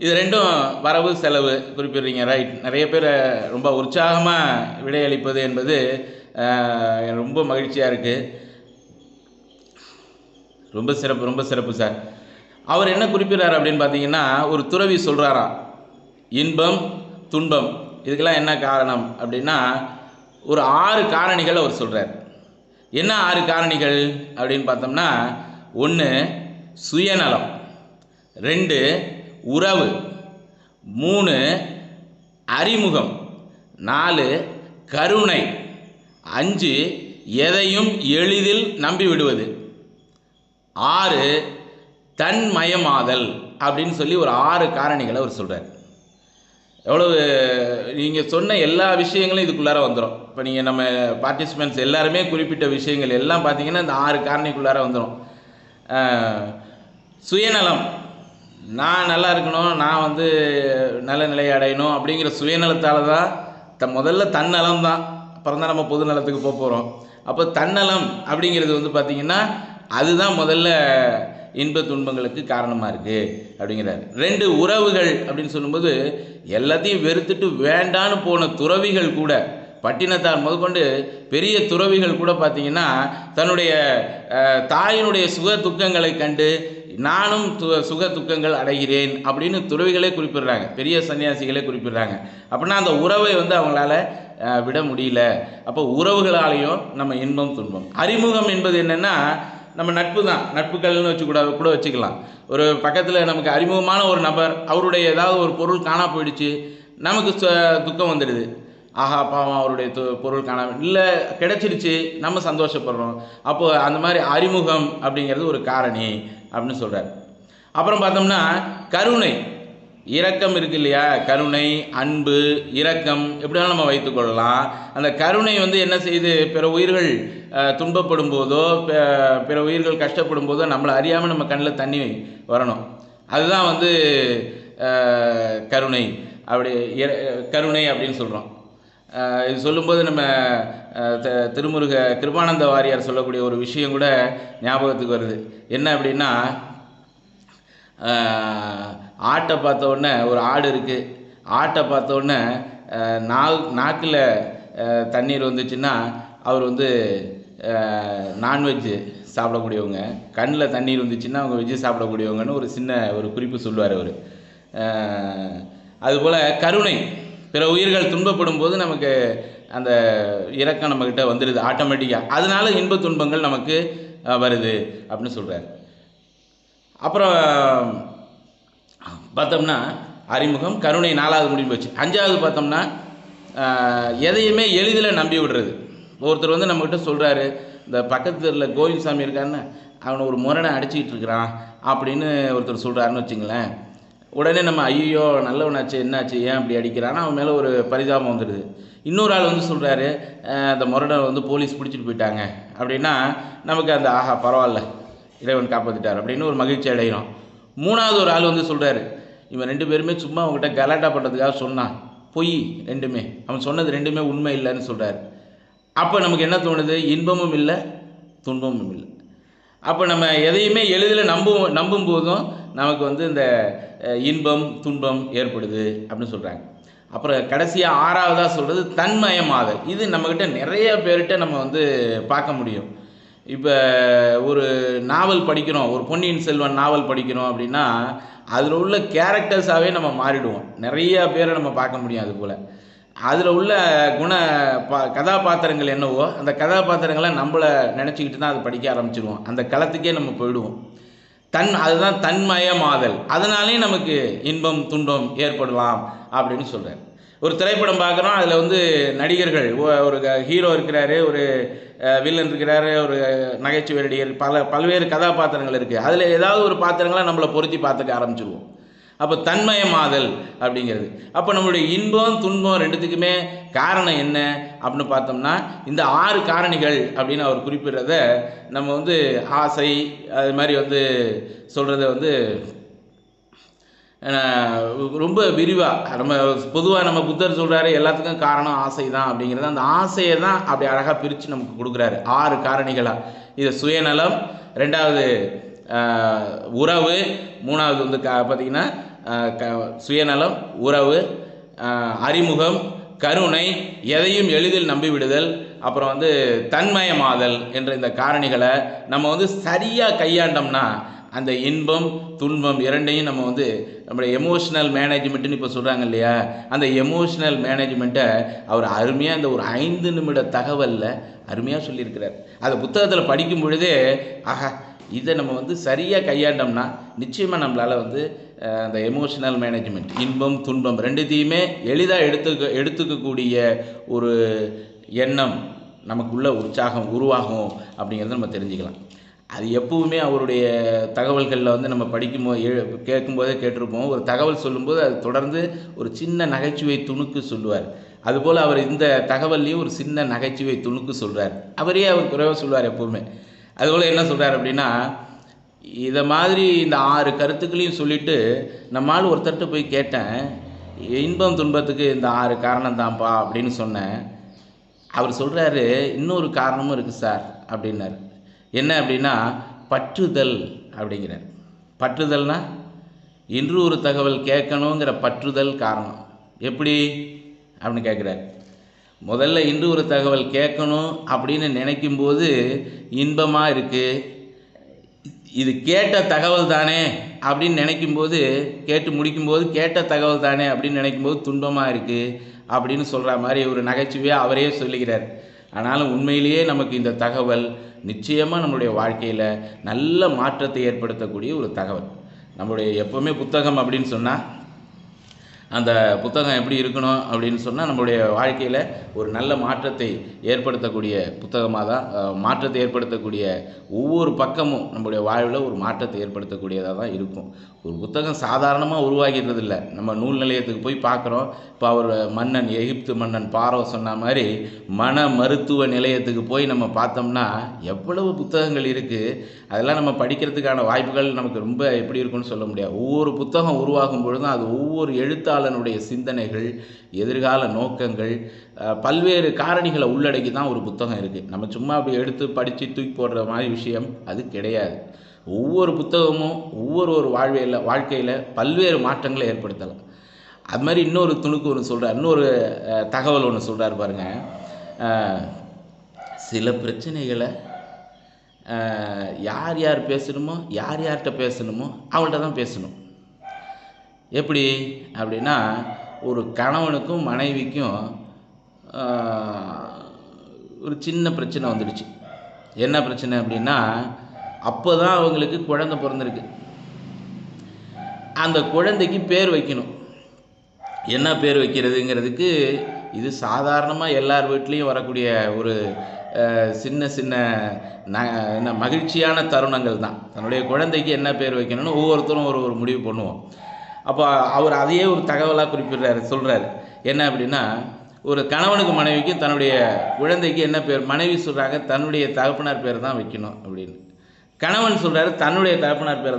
இது ரெண்டும் வரவு செலவு குறிப்பிடுறீங்க, ரைட். நிறைய பேர் ரொம்ப உற்சாகமாக விடையளிப்பது என்பது ரொம்ப மகிழ்ச்சியாக இருக்குது. ரொம்ப சிறப்பு, ரொம்ப சிறப்பு சார். அவர் என்ன குறிப்பிடுறார் அப்படின்னு பார்த்தீங்கன்னா, ஒரு துறவி சொல்கிறாராம், இன்பம் துன்பம் இதுக்கெல்லாம் என்ன காரணம் அப்படின்னா ஒரு 6 காரணிகள் அவர் சொல்கிறார். என்ன 6 காரணிகள் அப்படின்னு பார்த்தோம்னா, 1 சுயநலம், 2 உறவு, 3 அறிமுகம், 4 கருணை, 5 எதையும் எளிதில் நம்பிவிடுவது, 6 தன்மயமாதல் அப்படின்னு சொல்லி ஒரு 6 காரணிகளை அவர் சொல்கிறார். எவ்வளவு நீங்கள் சொன்ன எல்லா விஷயங்களும் இதுக்குள்ளார வந்துடும். இப்போ நீங்கள் நம்ம பார்ட்டிசிபெண்ட்ஸ் எல்லாருமே குறிப்பிட்ட விஷயங்கள் எல்லாம் பார்த்தீங்கன்னா இந்த 6 காரணிக்குள்ளார வந்துடும். சுயநலம், நான் நல்லா இருக்கணும், நான் வந்து நல்ல நிலையை அடையணும் அப்படிங்கிற சுயநலத்தால் தான் முதல்ல தன்னலம் தான், அப்புறம் தான் நம்ம பொது நலத்துக்கு போக போகிறோம். அப்போ தன்னலம் அப்படிங்கிறது வந்து பார்த்திங்கன்னா அதுதான் முதல்ல இன்ப துன்பங்களுக்கு காரணமாக இருக்குது அப்படிங்கிறார். 2 உறவுகள் அப்படின்னு சொல்லும்போது எல்லாத்தையும் வெறுத்துட்டு வேண்டான்னு போன துறவிகள் கூட, பட்டினத்தார் முதற்கொண்டு பெரிய துறவிகள் கூட பார்த்திங்கன்னா தன்னுடைய தாயினுடைய சுக துக்கங்களை கண்டு நானும் சுக துக்கங்கள் அடைகிறேன் அப்படின்னு துறவிகளே குறிப்பிடுறாங்க, பெரிய சன்னியாசிகளே குறிப்பிடுறாங்க. அப்படின்னா அந்த உறவை வந்து அவங்களால விட முடியல. அப்போ உறவுகளாலேயும் நம்ம இன்பம் துன்பம். அறிமுகம் என்பது என்னென்னா நம்ம நட்பு தான், நட்புகள்னு கூட வச்சுக்கலாம். ஒரு பக்கத்தில் நமக்கு அறிமுகமான ஒரு நபர், அவருடைய ஏதாவது ஒரு பொருள் காணா போயிடுச்சு, நமக்கு துக்கம் வந்துடுது. ஆஹா பாவம் அவருடைய பொருள் காணாமல் இல்லை, கிடச்சிருச்சு, நம்ம சந்தோஷப்படுறோம். அப்போது அந்த மாதிரி அறிமுகம் அப்படிங்கிறது ஒரு காரணி அப்படின்னு சொல்கிறார். அப்புறம் பார்த்தோம்னா கருணை, இரக்கம் இருக்குது இல்லையா, கருணை, அன்பு, இரக்கம் எப்படினாலும் நம்ம வைத்துக்கொள்ளலாம். அந்த கருணை வந்து என்ன செய்யுது, பிற உயிர்கள் துன்பப்படும் போதோ பிற உயிர்கள் கஷ்டப்படும் போதோ நம்மளை அறியாமல் நம்ம கண்ணில் தண்ணி வரணும். அதுதான் வந்து கருணை. அப்படி கருணை அப்படின்னு சொல்கிறோம். இது சொல்லும்போது நம்ம திருமுருக கிருபானந்த வாரியார் சொல்லக்கூடிய ஒரு விஷயம் கூட ஞாபகத்துக்கு வருது. என்ன அப்படின்னா, ஆட்டை பார்த்த உடனே, ஒரு ஆடு இருக்குது, ஆட்டை பார்த்த உடனே நாக்கில் தண்ணீர் வந்துச்சுன்னா அவர் வந்து நான்வெஜ்ஜு சாப்பிடக்கூடியவங்க, கண்ணில் தண்ணீர் வந்துச்சுன்னா அவங்க வெஜ்ஜு சாப்பிடக்கூடியவங்கன்னு ஒரு சின்ன ஒரு குறிப்பு சொல்லுவார் அவர். அதுபோல் கருணை, பிற உயிர்கள் துன்பப்படும் போது நமக்கு அந்த இரக்கம் நம்மக்கிட்ட வந்துடுது ஆட்டோமேட்டிக்காக, அதனால இன்ப துன்பங்கள் நமக்கு வருது அப்படின்னு சொல்கிறார். அப்புறம் பார்த்தோம்னா அறிமுகம், கருணை 4வது முடிவு வச்சு. 5வது பார்த்தோம்னா எதையுமே எளிதில் நம்பி விடுறது. ஒருத்தர் வந்து நம்மக்கிட்ட சொல்கிறாரு, இந்த பக்கத்து தெருவில் கோவில்சாமி இருக்காருன்னு அவனை ஒரு முரணை அடிச்சுக்கிட்டு இருக்கிறான் அப்படின்னு ஒருத்தர் சொல்கிறாருன்னு வச்சுங்களேன். உடனே நம்ம ஐயோ நல்லவனாச்சு, என்னாச்சு, ஏன் அப்படி அடிக்கிறான்னா அவன் மேலே ஒரு பரிதாபம் வந்துடுது. இன்னொரு ஆள் வந்து சொல்கிறாரு, அந்த முரணை வந்து போலீஸ் பிடிச்சிட்டு போயிட்டாங்க அப்படின்னா நமக்கு அந்த ஆஹா பரவாயில்ல இறைவன் காப்பாற்றிட்டார் அப்படின்னு ஒரு மகிழ்ச்சி அடைகிறோம். 3வது ஒரு ஆள் வந்து சொல்கிறாரு, இவன் 2 பேருமே சும்மா அவங்ககிட்ட கலாட்டா பண்ணுறதுக்காக சொன்னான், பொய் ரெண்டுமே, அவன் சொன்னது 2மே உண்மை இல்லைன்னு சொல்கிறார். அப்போ நமக்கு என்ன தோணுது, இன்பமும் இல்லை துன்பமும் இல்லை. அப்போ நம்ம எதையுமே எளிதில் நம்பும் போதும் நமக்கு வந்து இந்த இன்பம் துன்பம் ஏற்படுது அப்படின்னு சொல்கிறாங்க. அப்புறம் கடைசியாக 6வதாக சொல்கிறது தன்மயமாதல். இது நம்மக்கிட்ட நிறைய பேர்கிட்ட நம்ம வந்து பார்க்க முடியும். இப்போ ஒரு நாவல் படிக்கிறோம், ஒரு பொன்னியின் செல்வன் நாவல் படிக்கிறோம் அப்படின்னா அதில் உள்ள கேரக்டர்ஸாகவே நம்ம மாறிடுவோம். நிறைய பேரை நம்ம பார்க்க முடியும். அதுபோல் அதில் உள்ள கதாபாத்திரங்கள் என்னவோ அந்த கதாபாத்திரங்களை நம்மளை நினச்சிக்கிட்டு தான் அதை படிக்க ஆரம்பிச்சிடுவோம். அந்த களத்துக்கே நம்ம போயிடுவோம். அதுதான் தன்மயமாதல். அதனாலே நமக்கு இன்பம் துன்பம் ஏற்படலாம் அப்படின்னு சொல்கிறார். ஒரு திரைப்படம் பார்க்குறோம், அதில் வந்து நடிகர்கள், ஒரு ஹீரோ இருக்கிறாரு, ஒரு வில்லன் இருக்கிறாரு, ஒரு நகைச்சுவை நடிகர், பல்வேறு கதாபாத்திரங்கள் இருக்குது. அதில் ஏதாவது ஒரு பாத்திரங்களை நம்மளை பொருத்தி பார்த்துக்க ஆரம்பிச்சிடுவோம். அப்போ தன்மயமாதல் அப்படிங்கிறது. அப்போ நம்மளுடைய இன்பம் துன்பம் 2த்துக்குமே காரணம் என்ன அப்படின்னு பார்த்தோம்னா இந்த 6 காரணிகள் அப்படின்னு அவர் குறிப்பிடுறத நம்ம வந்து ஆசை அது மாதிரி வந்து சொல்கிறத வந்து ரொம்ப விரிவாக நம்ம பொதுவாக நம்ம புத்தர் சொல்கிறாரு எல்லாத்துக்கும் காரணம் ஆசை தான் அப்படிங்கிறது. அந்த ஆசையை தான் அப்படி அழகாக பிரித்து நமக்கு கொடுக்குறாரு 6 காரணிகளாக. இது சுயநலம், 2வது உறவு, 3வது வந்து பார்த்திங்கன்னா சுயநலம், உறவு, அறிமுகம், கருணை, எதையும் எளிதில் நம்பிவிடுதல், அப்புறம் வந்து தன்மயமாதல் என்ற இந்த காரணிகளை நம்ம வந்து சரியாக கையாண்டோம்னா அந்த இன்பம் துன்பம் இரண்டையும் நம்ம வந்து நம்மளுடைய எமோஷ்னல் மேனேஜ்மெண்ட்டுன்னு இப்போ சொல்கிறாங்க இல்லையா, அந்த எமோஷ்னல் மேனேஜ்மெண்ட்டை அவர் அருமையாக இந்த ஒரு 5 நிமிட தகவலில் அருமையாக சொல்லியிருக்கிறார். அதை புத்தகத்தில் படிக்கும் பொழுதே ஆஹா, இதை நம்ம வந்து சரியாக கையாண்டோம்னா நிச்சயமாக நம்மளால் வந்து அந்த எமோஷ்னல் மேனேஜ்மெண்ட், இன்பம் துன்பம் ரெண்டுத்தையுமே எளிதாக எடுத்துக்கக்கூடிய ஒரு எண்ணம் நமக்குள்ள உற்சாகம் உருவாகும் அப்படிங்கிறத நம்ம தெரிஞ்சுக்கலாம். அது எப்பவுமே அவருடைய தகவல்களில் வந்து நம்ம படிக்கும்போது கேட்கும்போதே கேட்டிருப்போம். ஒரு தகவல் சொல்லும்போது அது தொடர்ந்து ஒரு சின்ன நகைச்சுவை துணுக்கு சொல்லுவார். அதுபோல் அவர் இந்த தகவல்லையும் ஒரு சின்ன நகைச்சுவை துணுக்கு சொல்கிறார். அவரே அவர் குறைவாக சொல்வார் எப்போவுமே. அதுபோல் என்ன சொல்கிறார் அப்படின்னா, இதை மாதிரி இந்த 6 கருத்துக்களையும் சொல்லிவிட்டு நம்மால் ஒருத்தர்கிட்ட போய் கேட்டேன், இன்பம் துன்பத்துக்கு இந்த 6 காரணம் தான்ப்பா அப்படின்னு சொன்னேன். அவர் சொல்கிறாரு, இன்னொரு காரணமும் இருக்குது சார் அப்படின்னார். என்ன அப்படின்னா, பற்றுதல் அப்படிங்கிறார். பற்றுதல்னா இன்று ஒரு தகவல் கேட்கணுங்கிற பற்றுதல் காரணம். எப்படி அப்படின்னு கேட்குறார். முதல்ல இன்று ஒரு தகவல் கேட்கணும் அப்படின்னு நினைக்கும்போது இன்பமாக இருக்குது. இது கேட்ட தகவல் தானே அப்படின்னு நினைக்கும்போது, கேட்டு முடிக்கும்போது கேட்ட தகவல் தானே அப்படின்னு நினைக்கும்போது துன்பமாக இருக்குது அப்படின்னு சொல்கிற மாதிரி ஒரு நகைச்சுவையாக அவரே சொல்லுகிறார். ஆனாலும் உண்மையிலேயே நமக்கு இந்த தகவல் நிச்சயமாக நம்மளுடைய வாழ்க்கையில் நல்ல மாற்றத்தை ஏற்படுத்தக்கூடிய ஒரு தகவல். நம்மளுடைய எப்போவுமே புத்தகம் அப்படின்னு சொன்னால் அந்த புத்தகம் எப்படி இருக்கணும் அப்படின்னு சொன்னால் நம்மளுடைய வாழ்க்கையில் ஒரு நல்ல மாற்றத்தை ஏற்படுத்தக்கூடிய புத்தகமாக தான், மாற்றத்தை ஏற்படுத்தக்கூடிய ஒவ்வொரு பக்கமும் நம்மளுடைய வாழ்வில் ஒரு மாற்றத்தை ஏற்படுத்தக்கூடியதாக தான் இருக்கும். ஒரு புத்தகம் சாதாரணமாக உருவாகிறது இல்லை. நம்ம நூல் நிலையத்துக்கு போய் பார்க்குறோம். இப்போ அவர் மன்னன், எகிப்து மன்னன் பாரோ சொன்ன மாதிரி மன மருத்துவ நிலையத்துக்கு போய் நம்ம பார்த்தோம்னா எவ்வளவு புத்தகங்கள் இருக்குது. அதெல்லாம் நம்ம படிக்கிறதுக்கான வாய்ப்புகள் நமக்கு ரொம்ப எப்படி இருக்குன்னு சொல்ல முடியாது. ஒவ்வொரு புத்தகம் உருவாகும் பொழுதும் அது ஒவ்வொரு எழுத்தாளனுடைய சிந்தனைகள், எதிர்கால நோக்கங்கள், பல்வேறு காரணிகளை உள்ளடக்கி தான் ஒரு புத்தகம் இருக்குது. நம்ம சும்மா அப்படி எடுத்து படித்து தூக்கி போடுற மாதிரி விஷயம் அது கிடையாது. ஒவ்வொரு புத்தகமும் ஒவ்வொரு வாழ்க்கையில் பல்வேறு மாற்றங்களை ஏற்படுத்தலாம். அது மாதிரி இன்னொரு துணுக்கு ஒன்று சொல்கிறார், இன்னொரு தகவல் ஒன்று சொல்கிறார் பாருங்கள். சில பிரச்சனைகளை யார் யார் பேசணுமோ, யார் யார்கிட்ட பேசணுமோ அவங்கள்ட்ட தான் பேசணும். எப்படி அப்படின்னா, ஒரு கணவனுக்கும் மனைவிக்கும் ஒரு சின்ன பிரச்சனை வந்துடுச்சு. என்ன பிரச்சனை அப்படின்னா, அப்போ தான் அவங்களுக்கு குழந்தை பிறந்திருக்கு. அந்த குழந்தைக்கு பேர் வைக்கணும். என்ன பேர் வைக்கிறதுங்கிறதுக்கு இது சாதாரணமாக எல்லார் வீட்லேயும் வரக்கூடிய ஒரு சின்ன சின்ன என்ன மகிழ்ச்சியான தருணங்கள் தான். தன்னுடைய குழந்தைக்கு என்ன பேர் வைக்கணும்னு ஒவ்வொருத்தரும் ஒரு முடிவு பண்ணுவோம். அப்போ அவர் அதையே ஒரு தகவலாக குறிப்பிடுறாரு, சொல்கிறார். என்ன அப்படின்னா, ஒரு கணவனுக்கு மனைவிக்கும் தன்னுடைய குழந்தைக்கு என்ன பேர், மனைவி சொல்கிறாங்க தன்னுடைய தகப்பனார் பேர் தான் வைக்கணும் அப்படின்னு. கணவன் சொல்கிறாரு தன்னுடைய தகப்பனார் பேர்